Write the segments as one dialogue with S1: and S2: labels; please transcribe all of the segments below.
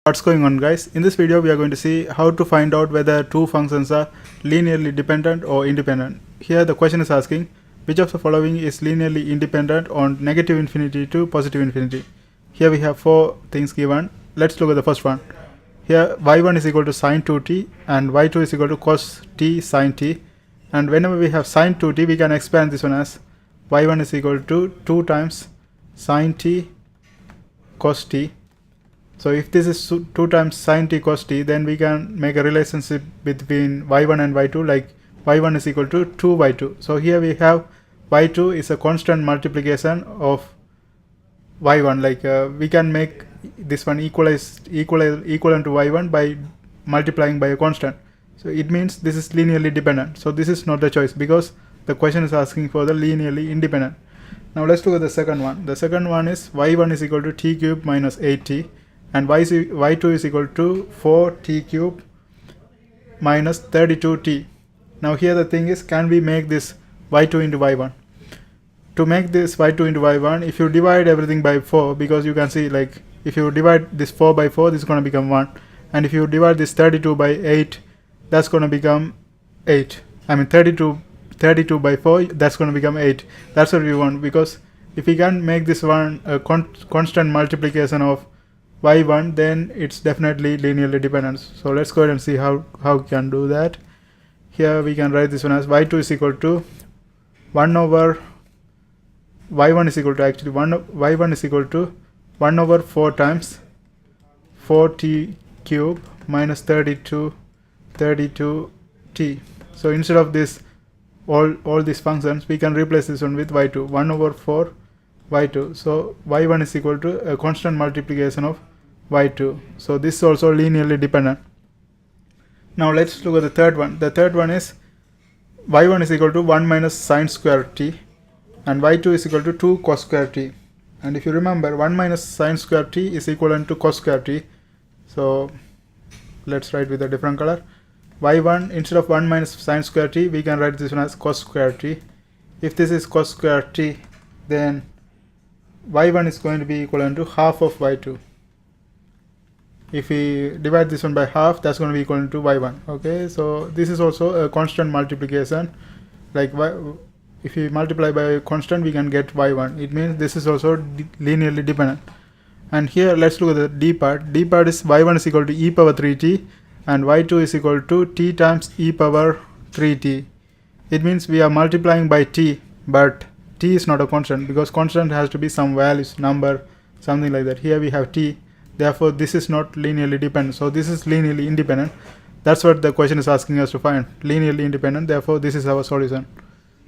S1: What's going on, guys? In this video we are going to see how to find out whether two functions are linearly dependent or independent. Here the question is asking which of the following is linearly independent on negative infinity to positive infinity. Here we have four things given. Let's look at the first one. Here y1 is equal to sine 2t and y2 is equal to cos t sine t, and whenever we have sine 2t we can expand this one as y1 is equal to 2 times sine t cos t. So if this is 2 times sine t cos t, then we can make a relationship between y1 and y2 like y1 is equal to 2y2. So here we have y2 is a constant multiplication of y1, like we can make this one equivalent to y1 by multiplying by a constant. So it means this is linearly dependent. So this is not the choice because the question is asking for the linearly independent. Now let's look at the second one. The second one is y1 is equal to t cube minus 8t and y2 is equal to 4t cube minus 32t. Now here the thing is, can we make this y2 into y1? To make this y2 into y1, if you divide everything by 4, because you can see like if you divide this 4 by 4, this is going to become 1, and if you divide this 32 by 8, that's going to become 8. I mean 32 by 4, that's going to become 8. That's what we want, because if we can make this one a constant multiplication of y1, then it's definitely linearly dependent. So let's go ahead and see how we can do that. Here we can write this one as y2 is equal to 1 over y1 is equal to actually y1 is equal to 1 over 4 times 4t cube minus 32t. So instead of this all these functions, we can replace this one with y2, 1 over 4 y2. So y1 is equal to a constant multiplication of y2. So this is also linearly dependent. Now let's look at the third one. The third one is y1 is equal to 1 minus sine square t and y2 is equal to 2 cos square t. And if you remember, 1 minus sine square t is equivalent to cos square t. So let's write with a different color. y1, instead of 1 minus sine square t, we can write this one as cos square t. If this is cos square t, then y1 is going to be equivalent to half of y2. If we divide this one by half, that's going to be equivalent to y1. Okay, so this is also a constant multiplication. Like if we multiply by a constant, we can get y1. It means this is also linearly dependent. And here let's look at the d part. D part is y1 is equal to e power 3t and y2 is equal to t times e power 3t. It means we are multiplying by t, but t is not a constant because constant has to be some values, number, something like that. Here we have t. Therefore, this is not linearly dependent. So this is linearly independent. That's what the question is asking us to find. Linearly independent. Therefore, this is our solution.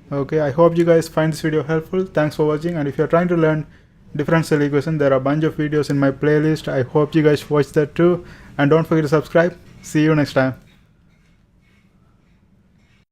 S1: Okay, I hope you guys find this video helpful. Thanks for watching. And if you're trying to learn differential equation, there are a bunch of videos in my playlist. I hope you guys watch that too. And don't forget to subscribe. See you next time.